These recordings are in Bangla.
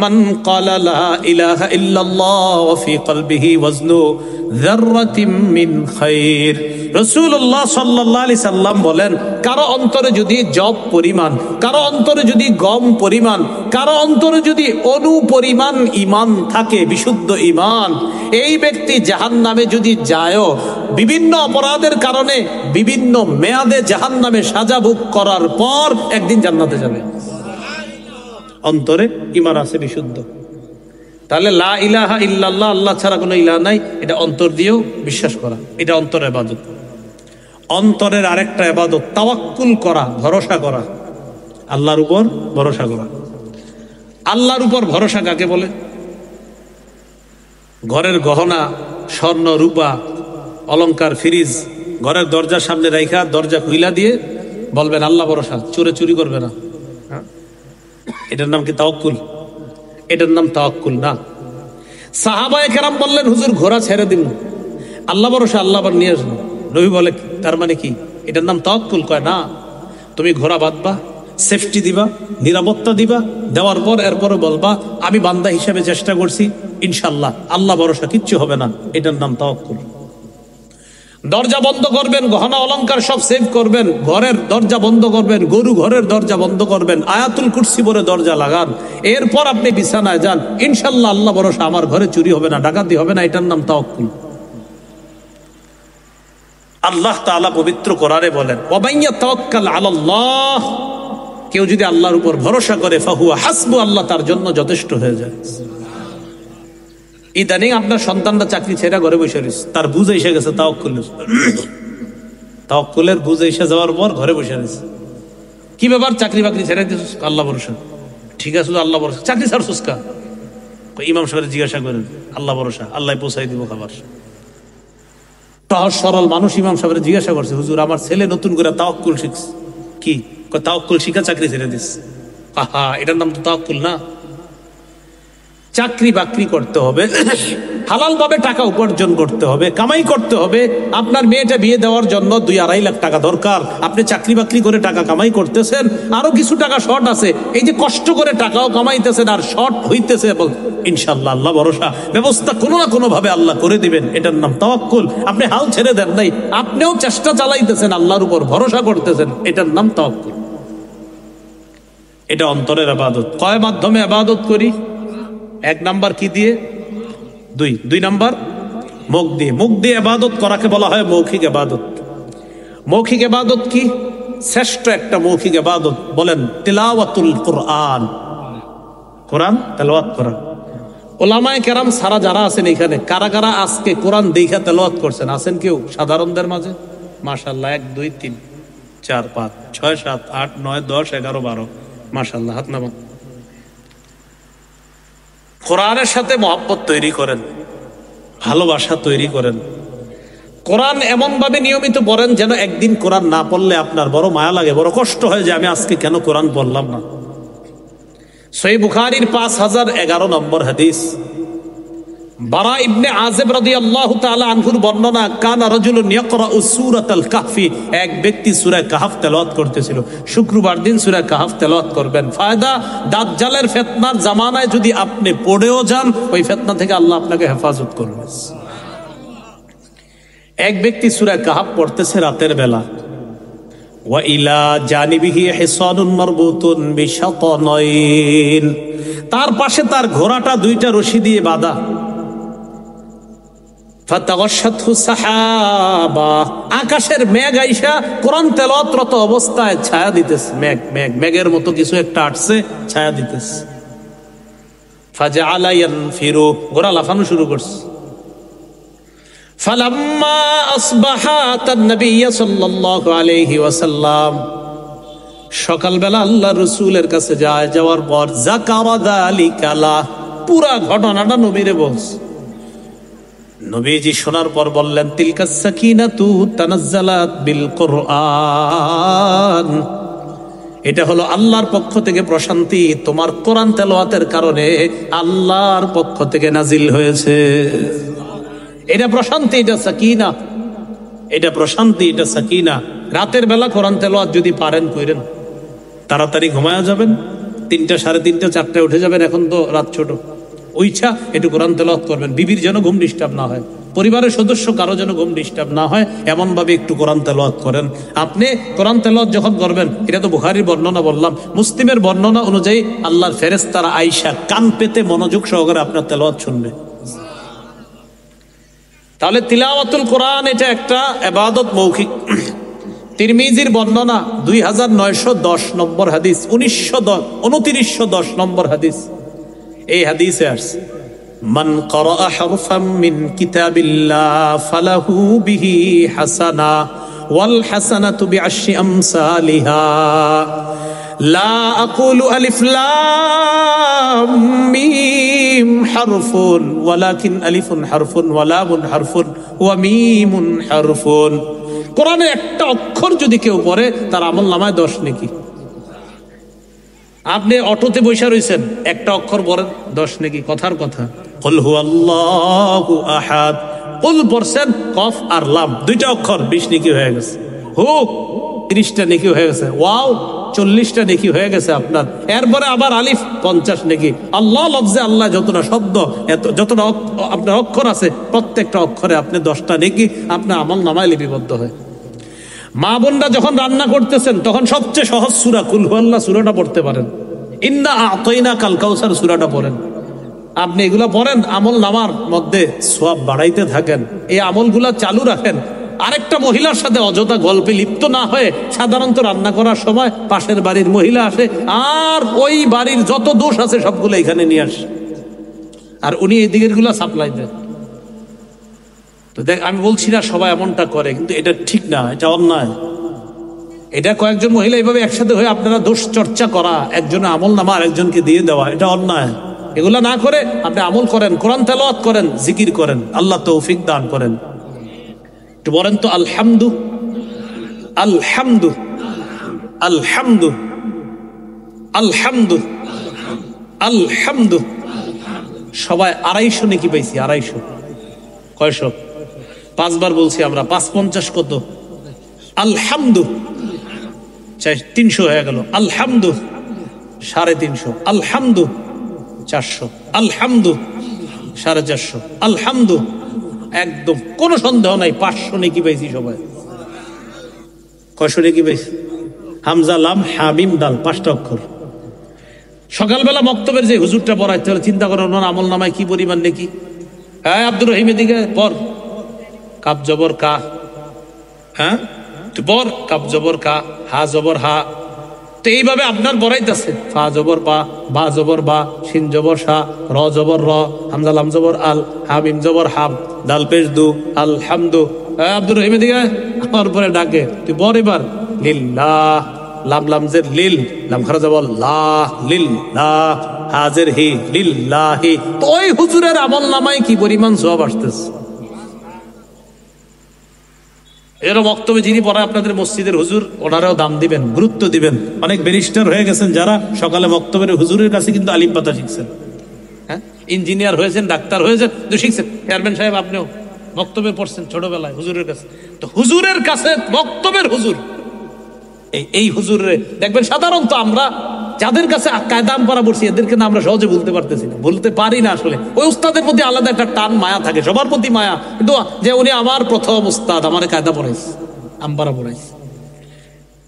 মান ক্বালা লা ইলাহা ইল্লাল্লাহ ওয়া ফি কলবিহি ওয়াজনু যাররাতিন মিন খায়র। রাসূলুল্লাহ সাল্লাল্লাহু আলাইহি সাল্লাম বলেন, কারো অন্তরে যদি জব পরিমাণ, কারো অন্তরে যদি গম পরিমাণ, কারো অন্তরে যদি অণু পরিমাণ ঈমান থাকে, বিশুদ্ধ ঈমান, এই ব্যক্তি জাহান্নামে যদি যায়ও, বিভিন্ন অপরাধের কারণে বিভিন্ন মেয়াদে জাহান্নামে সাজা ভোগ করার পর একদিন জান্নাতে যাবে। অন্তরে ঈমান আছে বিশুদ্ধ। তাহলে লা ইলাহা ইল্লাল্লাহ, আল্লাহ ছাড়া কোনো ইলাহ নাই, এটা অন্তর দিয়েও বিশ্বাস করা, এটা অন্তরের ইবাদত। অন্তরের আরেকটা ইবাদত তাওয়াক্কুল করা, ভরসা করা, আল্লাহর উপর ভরসা করা। আল্লাহর উপর ভরসা কাকে বলে? ঘরের গহনা, স্বর্ণ রূপা, অলংকার, ফ্রিজ ঘরের দরজার সামনে রাইখা দরজা খুইলা দিয়ে বলবেন আল্লাহ ভরসা, চোরে চুরি করবে না, এটার নাম কি তাওয়াক্কুল? এটার নাম তাওয়াক্কুল না। সাহাবায়ে কেরাম বললেন, হুজুর ঘোড়া ছেড়ে দিন, আল্লাহ ভরসা, আল্লাহ আবার নিয়ে আসবেন। নবী বলে, তার মানে কি? এটার নাম তাওয়াক্কুল? কয় না, তুমি ঘোড়া বাঁধবা, সেফটি দিবা, নিরাপত্তা দিবা, দেওয়ার পর এরপরে বলবা আমি বান্দা হিসেবে চেষ্টা করছি, ইনশাল্লাহ আল্লাহ ভরসা, কিচ্ছু হবে না, এটার নাম তাওয়াক্কুল। দরজা বন্ধ করবেন, গহনা অলংকার সব সেভ করবেন, ঘরের দরজা বন্ধ করবেন, গরু ঘরের দরজা বন্ধ করবেন, আয়াতুল কুরসি পরে দরজা লাগান, এরপর আপনি বিছানায় যান, ইনশাল্লাহ আল্লাহ ভরসা, আমার ঘরে চুরি হবে না, ডাকাতি হবে না, এটার নাম তাওয়াক্কুল। আল্লাহ তাআলা পবিত্র কোরআনে বলেন, ওয়া মাইয়া তাওয়াক্কাল আলাল্লাহ, কেউ যদি আল্লাহর উপর ভরসা করে, ফাহুয়া হাসবু, আল্লাহ তার জন্য যথেষ্ট হয়ে যায়। ইদানিং আপনার সন্তানরা চাকরি ছেড়ে ঘরে বসে রয়েছে, তার বুঝে এসে গেছে তাওয়াক্কুলের বুঝে এসে যাওয়ার পর ঘরে বসে রয়েছে। কি ব্যাপার, চাকরি বাকরি ছেড়ে দিয়েছিস? আল্লাহ ভরসা। ঠিক আছে, আল্লাহ ভরসা, চাকরি ছাড়ছিস কা? ইমাম সাহেব জিজ্ঞাসা করেন, আল্লাহ ভরসা, আল্লাহ পৌঁছাই দিব খাবার। সহজ সরল মানুষ ইমাম সাহেব জিজ্ঞাসা করছে, হুজুর আমার ছেলে নতুন করে তাওয়াক্কুল শিখছে। কি তাওয়াক্কুল শিখা চাকরি ছেড়ে দিস? আহা, এটার নাম তো তাওয়াক্কুল না। চাকরি বাকরি করতে হবে, হালাল ভাবে টাকা উপার্জন করতে হবে, কামাই করতে হবে। আপনার মেয়েটা বিয়ে দেওয়ার জন্য 2-2.5 লাখ টাকা দরকার, আপনি চাকরি বাকরি করে টাকা কামাই করতেছেন, আরো কিছু টাকা শর্ট আছে, এই যে কষ্ট করে টাকাও কামাইতেছেন আর শর্ট হইতেছে, ইনশাল্লাহ আল্লাহ ভরসা, ব্যবস্থা কোনো না কোনো ভাবে আল্লাহ করে দিবেন, এটার নাম তাওয়াক্কুল। আপনি হাল ছেড়ে দেন নাই, আপনিও চেষ্টা চালাইতেছেন, আল্লাহর উপর ভরসা করতেছেন, এটার নাম তাওয়াক্কুল। এটা অন্তরের ইবাদত। কয় মাধ্যমে ইবাদত করি? 1 নাম্বার কি দিয়ে? দুই নাম্বার মুখ দিয়ে। মুখ দিয়ে ইবাদত করাকে বলা হয় মৌখিক ইবাদত। মৌখিক ইবাদত কি? শ্রেষ্ঠ একটা মৌখিক ইবাদত বলেন তিলাওয়াতুল কুরআন, কোরআন তেলাওয়াত করা। উলামায়ে কেরাম সারা যারা আছেন এখানে, কারা কারা আজকে কোরআন দেখা তেলাওয়াত করছেন? আছেন কেউ সাধারণদের মাঝে? মাশাআল্লাহ, 1 2 3 4 5 6 7 8 9 10 11 12, মাশাআল্লাহ, হাত নামান। কোরআনের সাথে মহব্বত তৈরি করেন, ভালোবাসা তৈরি করেন। কোরআন এমন ভাবে নিয়মিত পড়েন যেন একদিন কোরআন না পড়লে আপনার বড় মায়া লাগে, বড় কষ্ট হয় যে আমি আজকে কেন কোরআন পড়লাম না। সহিহ বুখারীর 5011 নম্বর হাদিস, বারা ইবনে আযিব রাদিয়াল্লাহু তাআলা আনহুর বর্ণনা, কানা রাজুলুন ইয়াকরাউ সূরাতাল কাহফি, এক ব্যক্তি সূরা কাহফ তেলাওয়াত করতেছিল। শুক্রবার দিন সূরা কাহফ তেলাওয়াত করবেন। ফায়দা, দাজ্জালের ফিতনার জামানায় যদি আপনি পড়েও যান, ওই ফিতনা থেকে আল্লাহ আপনাকে হেফাজত করবেন। এক ব্যক্তি সূরা কাহফ পড়তেছে রাতের বেলা, ওয়া ইলা জানিবিহি হিসানুন মারবুতুন বিশাতানাইন, তার পাশে তার ঘোড়াটা 2টা রশি দিয়ে বাঁধা। ফাতাগাশাতহু সাহাবা, আকাশের মেঘ আইসা কোরআন তেলাওয়াতরত অবস্থায় ছায়া দিতেছে। মেঘের মতো কিছু একটা আসছে, ছায়া দিতেছে। ফাজআলা ইয়ানফিরু, ঘোড়া লাফানো শুরু করছে। ফালাম্মা আসবাহা আতান নবী সাল্লাল্লাহু আলাইহি ওয়াসাল্লাম, সকালবেলা আল্লাহর রাসূলের কাছে যাওয়ার পর যাকারা যালিকা লা, পুরা ঘটনাটা নবীরে বলছে। নবীজি শোনার পর বললেন, তিলকা সাকিনাতু তানাজ্জালাত বিল কুরআন, এটা হলো আল্লাহর পক্ষ থেকে প্রশান্তি, তোমার কোরআন তেলাওয়াতের কারণে আল্লাহর পক্ষ থেকে নাজিল হয়েছে। এটা প্রশান্তি, এটা সাকিনা, এটা প্রশান্তি, এটা সাকিনা। রাতের বেলা কোরআন তেলাওয়াত যদি পারেন কইরেন, তাড়াতাড়ি ঘুমায়া যাবেন, 3টা, 3:30, 4টায় উঠে যাবেন, এখন তো রাত ছোট। ওইটা একটু কোরআন তেলাওয়াত করবেন, বিবির যেন ঘুম ডিস্টার্ব না হয়, পরিবারের সদস্য কারো যেন ঘুম ডিস্টার্ব না হয়, এমন ভাবে একটু কোরআন তেলাওয়াত করেন। আপনি কোরআন তেলাওয়াত যখন করবেন, এটা তো বুখারীর বর্ণনা বললাম, মুসলিমের বর্ণনা অনুযায়ী আল্লাহর ফেরেশতারা আয়েশা কান পেতে মনোযোগ সহকারে আপনার তেলাওয়াত শুনবে। তাহলে তিলাওয়াতুল কোরআন এটা একটা ইবাদত মৌখিক। তিরমিজির বর্ণনা 2910 নম্বর হাদিস, 2910 নম্বর হাদিস। এই হাদিসে আসছে, মান ক্বারাআ হারফাম মিন কিতাবিল্লাহ ফালাহু বিহি হাসানা ওয়াল হাসানাতু বিআশরি আমসালিহা লা আকুলু আলিফ লাম মিম হারফুন ওয়ালাকিন আলিফুন হারফুন ওয়া লামুন হারফুন ওয়া মিমুন হারফুন। কোরআনে একটা অক্ষর যদি কেউ পড়ে, তার আমলনামায় 10 নেকি। আপনি অটোতে বসে রয়েছেন, একটা অক্ষর পড়েন, 10 নেকি। কথার কথা, কুল হুয়াল্লাহু আহাদ, কুল পড়ছেন, কফ আর লাম 2টা অক্ষর, 20 নেকি হয়ে গেছে। হু 30টা নেকি হয়ে গেছে। ওয়াও 40টা নেকি হয়ে গেছে আপনার। এরপরে আবার আলিফ 50 নেকি। আল্লাহ লফজে আল্লাহ যতটা শব্দ, যতটা আপনার অক্ষর আছে, প্রত্যেকটা অক্ষরে আপনি 10টা নেকি আপনার আমলনামায় লিপিবদ্ধ হয়। মা বোনরা যখন রান্না করতেছেন, তখন সবচেয়ে সহজ সূরা কুল হুয়াল্লাহ সূরাটা পড়তে পারেন। ইন্না আতাইনা কাল কাউসার সূরাটা পড়েন। আপনি এগুলো পড়েন, আমল নামার মধ্যে সওয়াব বাড়াইতে থাকেন, এই আমলগুলা চালু রাখেন। আরেকটা মহিলার সাথে অযথা গল্পে লিপ্ত না হয়ে, সাধারণত রান্না করার সময় পাশের বাড়ির মহিলা আসে, আর ওই বাড়ির যত দোষ আছে সবগুলো এখানে নিয়ে আসে, আর উনি এই দিকের গুলা সাপ্লাই দেন। তো দেখ, আমি বলছি না সবাই এমনটা করে, কিন্তু এটা ঠিক না, এটা অন্যায়। এটা কয়েকজন মহিলা এইভাবে একসাথে হয়ে আপনারা দোষ চর্চা করা, একজনের আমল নামা আরেকজনকে দিয়ে দেওয়া, এটা অন্যায়। এগুলা না করে আপনি আমল করেন, কোরআন তেলাওয়াত করেন, জিকির করেন, আল্লাহ তৌফিক দান করেন। একটু বলেন তো আলহামদু আলহামদু আলহামদু আলহামদু আলহামদু। সবাই 250 নাকি পাইছি, 250। কয়শো? 5 বার বলছি আমরা, 5 50 কত? আলহামদু 300 হয়ে গেল। আলহামদু 350, আলহামদু 400, আলহামদু 450, আলহামদু একদম কোনো সন্দেহ নাই 500 নাকি পাইছি সবাই। কয়শো নাকি পাইছি? হামজা লাম হামিম দাল 5টা অক্ষর। সকালবেলা মক্তবের যে হুজুরটা পড়াইতে হলে চিন্তা করেন ওনার আমল নামায় কি পরিমাণ নাকি। হ্যাঁ আব্দুর রহিম এদিকে পড়, কাপ জবর কা, হ্যাঁ তুই পড়, কাপ জবর কা, হা জবর হা। তো এইভাবে আপনার বড়াইতেছে, ফা জবর পা, বা জবর বা, শিন জবর সা, র জবর র, হামজা লাম জবর আল, হামিম জবর হাম, দাল পেশ দু, আলহামদু। আব্দুর রহিম এদিকে আমার পরে ডাকে, তুই বড় এবার লিল্লাহ, লাম লাম জের লিল, লাম খারা জবর লাহ, লিল্লাহ, হাজের হি, লিল্লাহি। তো ওই হুজুরের আমল নামায় কি পরিমাণ সওয়াব আসতেছে। এর বক্তব্যে যিনি পড়ায় আপনাদের মসজিদের হুজুর, ওনারাও দাম দিবেন, গুরুত্ব দিবেন। অনেক ব্যারিস্টার হয়ে গেছেন যারা সকালে বক্তব্যের হুজুরের কাছে কিন্তু আলিম পাতা শিখছেন, হ্যাঁ ইঞ্জিনিয়ার হয়েছেন, ডাক্তার হয়েছেন, তো শিখছেন। চেয়ারম্যান সাহেব আপনিও বক্তব্যে পড়ছেন ছোটবেলায় হুজুরের কাছে। তো হুজুরের কাছে বক্তব্যের হুজুর, এই হুজুরে দেখবেন সাধারণত আমরা যাদের কাছে কায়দাম করা পড়ছি, এদেরকে না আমরা সহজে বলতে পারতেছি না, বলতে পারি না। আসলে ওই উস্তাদের প্রতি আলাদা একটা টান মায়া থাকে, সবার প্রতি মায়া, কিন্তু যে উনি আমার প্রথম উস্তাদ, আমার কায়দা পড়াইছে, আমপারা পড়াইছে।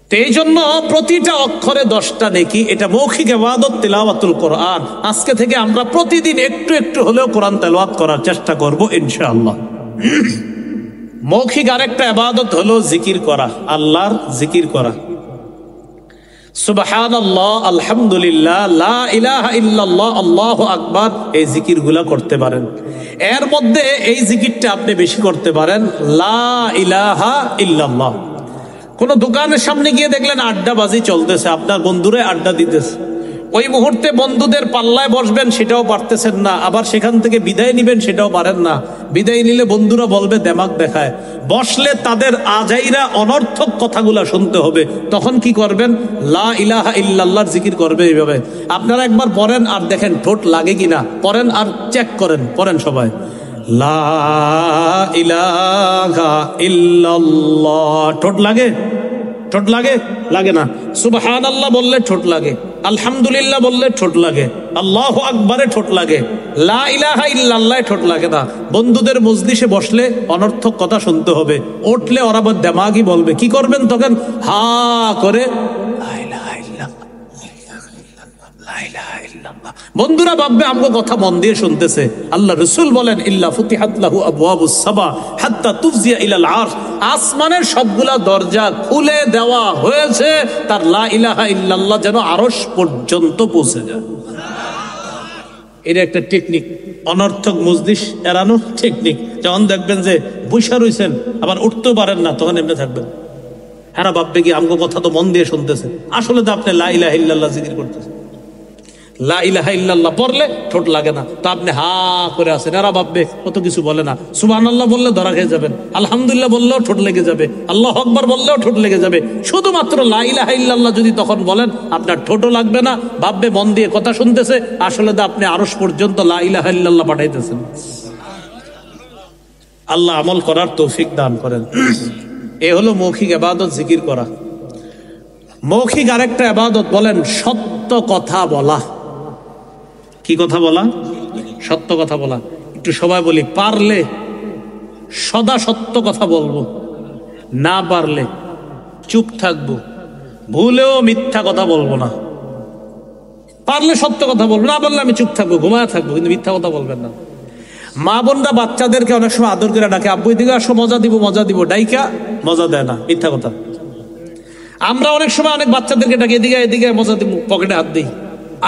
তো এই জন্য প্রতিটা অক্ষরে 10টা নেকি। এটা মৌখিক ইবাদত তিলাওয়াতুল কোরআন। আজকে থেকে আমরা প্রতিদিন একটু একটু হলেও কোরআন তেলাওয়াত করার চেষ্টা করব ইনশাআল্লাহ। মৌখিক আরেকটা ইবাদত হলো জিকির করা, আল্লাহর জিকির করা। সুবহানাল্লাহ, আলহামদুলিল্লাহ, লা ইলাহা ইল্লাল্লাহ, আল্লাহু আকবার, এই জিকিরগুলা করতে পারেন। এর মধ্যে এই জিকিরটা আপনি বেশি করতে পারেন, লা ইলাহা ইল্লাল্লাহ। কোন দোকানের সামনে গিয়ে দেখলেন আড্ডাবাজি চলতেছে, আপনার বন্ধুরা আড্ডা দিতেছে, ওই মুহূর্তে বন্ধুদের পাল্লায় বসবেন সেটাও পারতেছেন না, আবার সেখান থেকে বিদায় নিবেন সেটাও পারেন না। বিদায় নিলে বন্ধুরা বলবে দেমাগ দেখায়, বসলে তাদের আজাইরা অনর্থক কথাগুলা শুনতে হবে। তখন কি করবেন? লা ইলাহা ইল্লাল্লাহর জিকির করবে এইভাবে। আপনারা একবার পড়েন আর দেখেন ঠোঁট লাগে কিনা, পড়েন আর চেক করেন, পড়েন সবাই, লা ইলাহা ইল্লাল্লাহ। ঠোঁট লাগে? ঠোঁট লাগে? লাগে না। সুবহানাল্লাহ বললে ঠোঁট লাগে, আলহামদুলিল্লাহ বললে ঠোঁট লাগে, আল্লাহু আকবারে ঠোঁট লাগে, লা ইলাহা ইল্লাল্লাহ ঠোঁট লাগে না। বন্ধুদের মজলিসে বসলে অনর্থক কথা শুনতে হবে, উঠলে ওরা আবার দেমাগই বলবে, কি করবেন তখন? হা করে লা ইলাহা ইল্লাল্লাহ, লা ইলাহা ইল্লাল্লাহ। বন্ধুরা ভাববে আমগো কথা মন দিয়ে শুনতেছে। আল্লাহ রাসূল বলেন, ইল্লা ফুতিহাত লাহু আবওয়াবুস সাবা হাত্তা তুফজিয়া ইলাল আরশ, আসমানের সবগুলা দরজা খুলে দেওয়া হয়েছে তার লা ইলাহা ইল্লাল্লাহ যেন আরশ পর্যন্ত পৌঁছে যায়। এটা একটা টেকনিক, অনর্থক মজলিস এড়ানো টেকনিক। যখন দেখবেন যে বৈশা রইছেন আবার উঠতেও পারেন না, তখন এমনি থাকবেন। হ্যাঁ ভাববে কি আমগো কথা তো মন দিয়ে শুনতেছে, আসলে তো আপনি লা ইলাহা ইল্লাল্লাহ জিকির করতেছেন। লা ইলাহা ইল্লাল্লাহ পড়লে ঠোঁট লাগে না, তো আপনি হা করে আছেন। এরা ভাববে কত কিছু বলে না, সুবহানাল্লাহ বললে ধরা খেয়ে যাবেন, আলহামদুলিল্লাহ বললেও ঠোঁট লেগে যাবে, আল্লাহু আকবার বললেও ঠোঁট লেগে যাবে। শুধুমাত্র লা ইলাহা ইল্লাল্লাহ যদি তখন বলেন, আপনার ঠোঁটও লাগবে না, ভাববে মন দিয়ে কথা শুনতেছে, আসলে তো আপনি আরশ পর্যন্ত লা ইলাহা ইল্লাল্লাহ পাঠাইতেছেন। আল্লাহ আমল করার তৌফিক দান করেন। এ হলো মৌখিক ইবাদত, জিকির করা। মৌখিক আরেকটা ইবাদত বলেন সত্য কথা বলা। কি কথা বলা? সত্য কথা বলা। একটু সবাই বলি, পারলে সদা সত্য কথা বলবো, না পারলে চুপ থাকবো, ভুলেও মিথ্যা কথা বলবো না। পারলে সত্য কথা বলবো, না পারলে আমি চুপ থাকবো, ঘুমায় থাকবো, কিন্তু মিথ্যা কথা বলবেন না। মা বোনরা বাচ্চাদেরকে অনেক সময় আদর করে ডাকে, আব্বু এদিকে আসো মজা দিব, মজা দিব, ডাইকা মজা দেয় না, মিথ্যা কথা। আমরা অনেক সময় অনেক বাচ্চাদেরকে ডাকি, এদিকে এদিকে মজা দিব, পকেটে হাত দিই,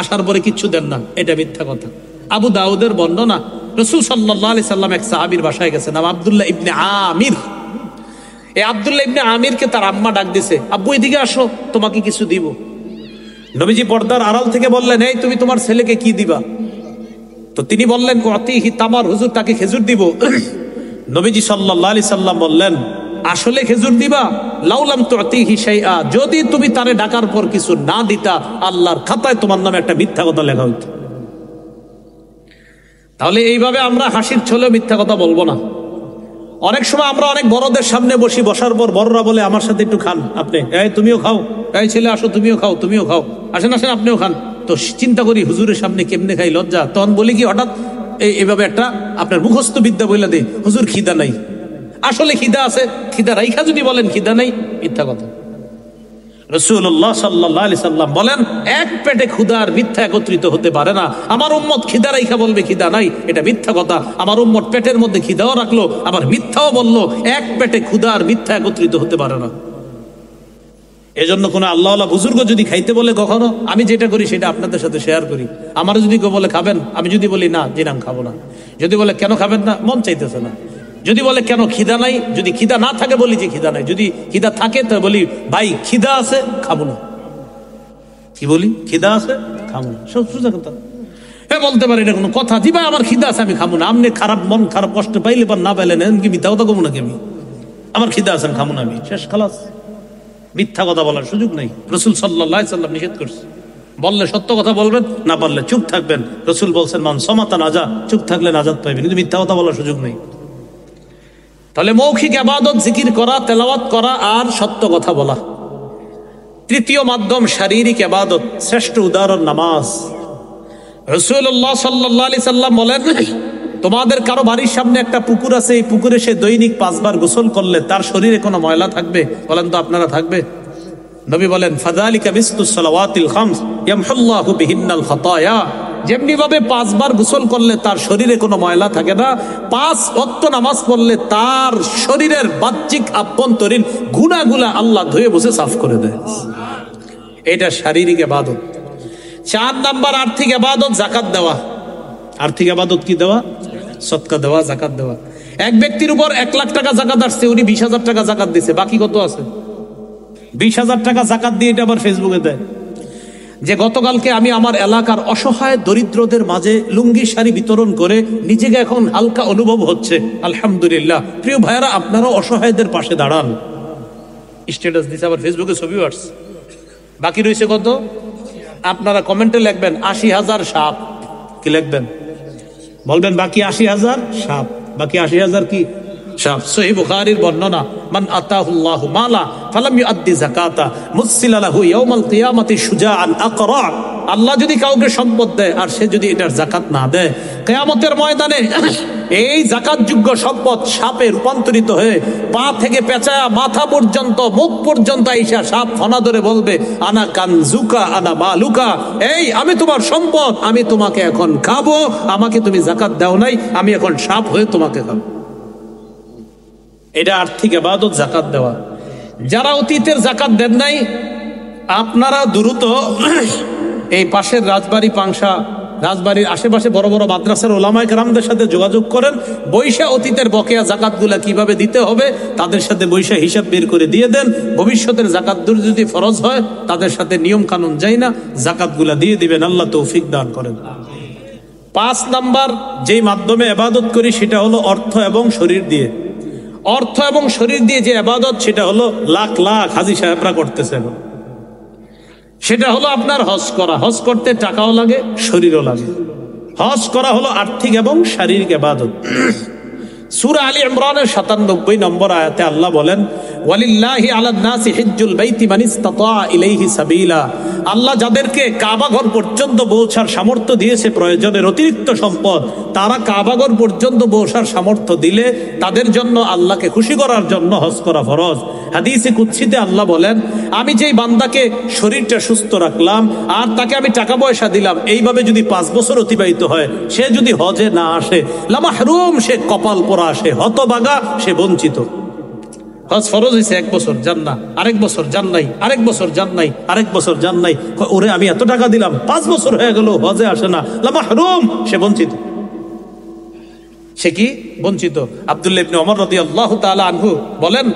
আসার পরে কিচ্ছু দেন না, এটা মিথ্যা কথা। আবু দাউদের বর্ণনা, রাসূল সাল্লাল্লাহু আলাইহি সাল্লাম এক সাহাবীর বাসায় গেছে, নাম আব্দুল্লাহ ইবনে আমির। এই আব্দুল্লাহ ইবনে আমিরকে তার আম্মা ডাক দিছে, আব্বু এদিকে আসো, তোমাকে কিছু দিব। নবীজি পর্দার আড়াল থেকে বললেন, এই তুমি তোমার ছেলেকে কি দিবা? তো তিনি বললেন, অতিহি তামার, হুজুর তাকে খেজুর দিব। নবীজি সাল্লাল্লাহু আলাইহি সাল্লাম বললেন, আসলে খেজুর দিবা? লাউলাম তুতিহি শাইআ, যদি তুমি তারে ডাকার পর কিছু না দিতা, আল্লাহর খাতায় তোমার নামে একটা মিথ্যা কথা লেখা হইতো। তাহলে এইভাবে আমরা হাসির ছলে মিথ্যা কথা বলবো না। অনেক সময় আমরা অনেক বড়দের সামনে বসি, বসার পর বড়রা বলে, আমার সাথে একটু খান আপনি, এই তুমিও খাও, এই ছেলে আসো তুমিও খাও, তুমিও খাও, আসেন আসেন আপনিও খান। তো চিন্তা করি হুজুরের সামনে কেমনে খাই, লজ্জা। তখন বলি কি, হঠাৎ এইভাবে একটা আপনার মুখস্থ বিদ্যা বলে দেয়, হুজুর খিদা নাই। আসলে খিদা আছে, খিদা রাইখা যদি বলেন খিদা নাই, মিথ্যা কথা। রাসূলুল্লাহ সাল্লাল্লাহু আলাইহি সাল্লাম বলেন, এক পেটে ক্ষুধার মিথ্যা একত্রিত হতে পারে না। আমার উম্মত খিদা রাইখা বলবে খিদা নাই, এটা মিথ্যা কথা। আমার উম্মত পেটের মধ্যে খিদাও রাখলো, আবার মিথ্যাও বললো, এক পেটে ক্ষুধার মিথ্যা একত্রিত হতে পারে না। এজন্য কোনো আল্লাহওয়ালা বুজুর্গ যদি খাইতে বলে, কখনো আমি যেটা করি সেটা আপনাদের সাথে শেয়ার করি। আমার যদি কেউ বলে খাবেন, আমি যদি বলি না, জিনাম খাবো না। যদি বলে কেন খাবেন না, মন চাইতেছে না। যদি বলে কেন খিদা নাই, যদি খিদা না থাকে বলি যে খিদা নাই, যদি খিদা থাকে তো বলি ভাই খিদা আছে, খাবো না। কি বলি? খিদা আছে, খাবো না। সব সোজা কথা। হ্যাঁ বলতে পারি, এটা কোনো কথা? জি ভাই আমার খিদা আছে, আমি খাবো না। আপনি খারাপ মন, খারাপ কষ্ট পাইলে বা না পাইলেন, কি মিথ্যা কথা কমো নাকি? আমি আমার খিদা আছে, আমি খাবো না, আমি শেষ, খালাস। মিথ্যা কথা বলার সুযোগ নাই। রাসূল সাল্লাল্লাহু আলাইহি সাল্লাম নিষেধ করছে, বললে সত্য কথা বলবেন, না পারলে চুপ থাকবেন। রাসূল বলছেন, মান সামাতা নাজা, চুপ থাকলে নাজাত পাইবেন, কিন্তু মিথ্যা কথা বলার সুযোগ নেই। তাহলে মৌখিক ইবাদত, জিকির করা, তেলাওয়াত করা আর সত্য কথা বলা। তৃতীয় মাধ্যম শারীরিক ইবাদত, শ্রেষ্ঠ উদাহরণ নামাজ। রাসূলুল্লাহ সাল্লাল্লাহু আলাইহি সাল্লাম বলেন, তোমাদের কারো বাড়ির সামনে একটা পুকুর আছে, এই পুকুরে সে দৈনিক 5 বার গোসল করলে তার শরীরে কোনো ময়লা থাকবে? বলেন তো আপনারা, থাকবে? নবী বলেন, ফাযালিকা মিসলুস সালাওয়াতিল খামস ইয়ামহুল্লাহু বিহিন্নাল খাতায়া। যেমনি ভাবে 5 বার গোসল করলে তার শরীরে কোনো ময়লা থাকে না, 5 ওয়াক্ত নামাজ পড়লে তার শরীরের বাহ্যিক আভ্যন্তরীণ গুনাহগুলা আল্লাহ ধুয়ে মুছে সাফ করে দেয়। এটা শারীরিক ইবাদত। 4 নাম্বার আর্থিক ইবাদত, যাকাত দেওয়া। আর্থিক ইবাদত কি দেওয়া? সদকা দেওয়া, যাকাত দেওয়া। এক ব্যক্তির উপর 1 লাখ টাকা যাকাত আসছে, উনি 20,000 টাকা যাকাত দিছে, বাকি কত আছে? 20,000 টাকা যাকাত দিয়ে এটা আবার ফেসবুকে দেয় যে গতকালকে আমি আমার এলাকার অসহায় দরিদ্রদের মাঝে লুঙ্গি শাড়ি বিতরণ করে নিজেকে এখন হালকা অনুভব হচ্ছে, আলহামদুলিল্লাহ। প্রিয় ভাইয়েরা, আপনারাও অসহায়দের পাশে দাঁড়ান। স্ট্যাটাস দিছে, আবার ফেসবুকে ছবি আসছে। বাকি রয়েছে কত? আপনারা কমেন্টে লিখবেন 80,000 সাপ। কি লিখবেন? বলবেন বাকি 80,000 সাপ, বাকি 80,000 কি সাহেব, সহিহ বুখারীর বর্ণনা, মান আতাহুল্লাহু মালা ফালাম ইউআদ্দি যাকাতা মুসিলা লাহু ইয়াউমাল কিয়ামাতি শুজাআন আকরা। আল্লাহ যদি কাউকে সম্পদ দেয় আর সে যদি এটার যাকাত না দেয়, কিয়ামতের ময়দানে এই যাকাতযোগ্য সম্পদ সাপে রূপান্তরিত হয়ে পা থেকে পেঁচায়া মাথা পর্যন্ত, মুখ পর্যন্ত আইসা সাপ ফনা ধরে বলবে, আনা কানজুকা আনা মালুকা, এই আমি তোমার সম্পদ, আমি তোমাকে এখন খাবো, আমাকে তুমি যাকাত দাও নাই, আমি এখন সাপ হয়ে তোমাকে খাবো। এটা আর্থিক ইবাদত, যাকাত দেওয়া। যারা অতীতের যাকাত দেন নাই, আপনারা দ্রুত এই পাশের রাজবাড়ি, পাংশা, রাজবাড়ির আশেপাশে বড় বড় মাদ্রাসার ওলামায়ে কেরামদের সাথে যোগাযোগ করেন, বৈশা অতীতের বকেয়া যাকাতগুলা কিভাবে দিতে হবে তাদের সাথে বৈশা হিসাব বের করে দিয়ে দেন। ভবিষ্যতের যাকাত যদি ফরজ হয় তাদের সাথে নিয়ম কানুন যাই না, যাকাতগুলা দিয়ে দিবেন। আল্লাহ তৌফিক দান করেন। 5 নাম্বার যেই মাধ্যমে ইবাদত করি সেটা হলো অর্থ এবং শরীর দিয়ে। অর্থ এবং শরীর দিয়ে যে ইবাদত, সেটা হলো লাখ লাখ হাজী সাহেবরা করতেছে। সেটা হলো আপনার হজ করা। হজ করতে টাকাও লাগে, শরীরও লাগে। হজ করা হলো আর্থিক এবং শারীরিক ইবাদত। সূরা আলী ইমরানের 97 নম্বর আয়াতে আল্লাহ বলেন, ওয়ালিল্লাহি আলান নাসি হিজ্জুল বাইতি মান ইসতাতা ইলাইহি সাবিলা। আল্লাহ যাদেরকে কাবা ঘর পর্যন্ত পৌঁছার সামর্থ্য দিয়েছে, প্রয়োজনের অতিরিক্ত সম্পদ, তারা কাবা ঘর পর্যন্ত পৌঁছার সামর্থ্য দিলে তাদের জন্য আল্লাহকে খুশি করার জন্য হজ করা ফরজ। হাদিসে কুদসিতে আল্লাহ বলেন, আমি যেই বান্দাকে শরীরটা সুস্থ রাখলাম আর তাকে আমি টাকা পয়সা দিলাম, এইভাবে যদি 5 বছর অতিবাহিত হয়, সে যদি হজে না আসে, লামাহরুম, সে কপাল পোড়া, সে হতভাগা, সে বঞ্চিত। হজ ফরজ হয়েছে 1 বছর যান না, আরেক বছর যান নাই, আরেক বছর যান নাই, আরেক বছর যান নাই, ওরে আমি এত টাকা দিলাম, 5 বছর হয়ে গেল হজে আসে না, লামাহরুম, সে বঞ্চিত। সে কি বঞ্চিত? আব্দুল্লাহ ইবনে ওমর রাদিয়াল্লাহু তাআলা আনহু বলেন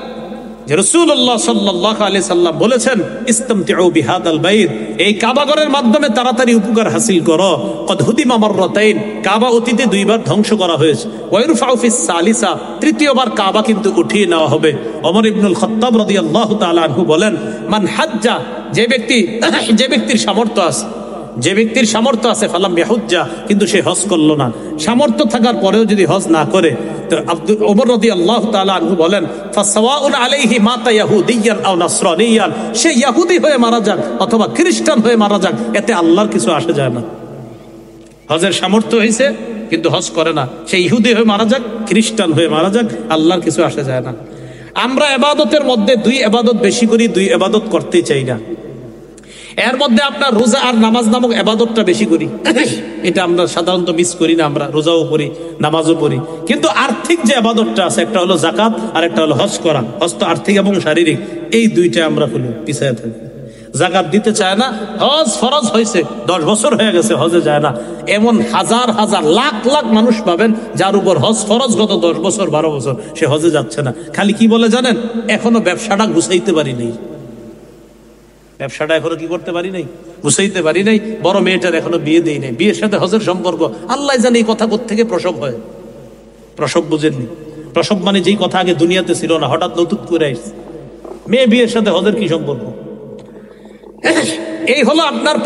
যে রাসূলুল্লাহ সাল্লাল্লাহু আলাইহি সাল্লাম বলেছেন, ইসতামতিউ বিহাদাল বাইত, এই কাবা ঘরের মাধ্যমে তাড়াতাড়ি উপকার হাসিল করো। কদ হুদিমা মাররাতাইন, কাবা অতীতে 2 বার ধ্বংস করা হয়েছে। ওয়াইরফাউ ফিস সালিসা, তৃতীয়বার কাবা কিন্তু উঠিয়ে নেওয়া হবে। ওমর ইবনুল খাত্তাব রাদিয়াল্লাহু তাআলা আনহু বলেন, মান হাজ্জা, যে ব্যক্তির সামর্থ্য আছে, যে ব্যক্তির সামর্থ্য আছে, ফালাম ইয়াহুজ্জা, কিন্তু সে হজ করলো না, সামর্থ্য থাকার পরেও যদি হজ না করে, তো ওমর রাদিয়াল্লাহু তাআলা আনহু বলেন, ফাসাওয়াউন আলাইহি মাতা ইয়াহুদিয়ান আও নাসরানিয়ান, সে ইহুদি হয়ে মারা যাক অথবা খ্রিস্টান হয়ে মারা যাক, এতে আল্লাহর কিছু আসে যায় না। হজের সামর্থ্য হয়েছে কিন্তু হজ করে না, সে ইহুদি হয়ে মারা যাক, খ্রিস্টান হয়ে মারা যাক, আল্লাহর কিছু আসে যায় না। আমরা ইবাদতের মধ্যে 2 ইবাদত বেশি করি, 2 ইবাদত করতে চাই না। এর মধ্যে আপনার রোজা আর নামাজ নামক ইবাদতটা বেশি করি, এটা আমরা সাধারণত মিস করি না। আমরা রোজাও পড়ি, নামাজও পড়ি, কিন্তু আর্থিক যে ইবাদতটা আছে, একটা হলো যাকাত আর একটা হলো হজ করা। হজ তো আর্থিক এবং শারীরিক, এই 2টা আমরা পিছায় থাকি। যাকাত দিতে চায় না, হজ ফরজ হয়েছে, 10 বছর হয়ে গেছে হজে যায় না, এমন হাজার হাজার লাখ লাখ মানুষ পাবেন যার উপর হজ ফরজ গত 10 বছর 12 বছর, সে হজে যাচ্ছে না। খালি কি বলে জানেন, এখনো ব্যবসাটা গুছাইতে পারি নাই, ব্যবসাটা এখনো কি করতে পারি নাই, গুছাইতে পারি নাই। বড় মেয়েটার এখনো বিয়ে দেই নাই, বিয়ের সাথে হজের সম্পর্ক আল্লাহ জানে। এই কথা কোত্থেকে প্রসব হয়, প্রসব বুঝেননি। প্রসব মানে যেই কথা আগে দুনিয়াতে ছিল না, হঠাৎ নতুন করে আসছে। মেয়ে বিয়ের সাথে হজের কি সম্পর্ক? এই হলো আপনার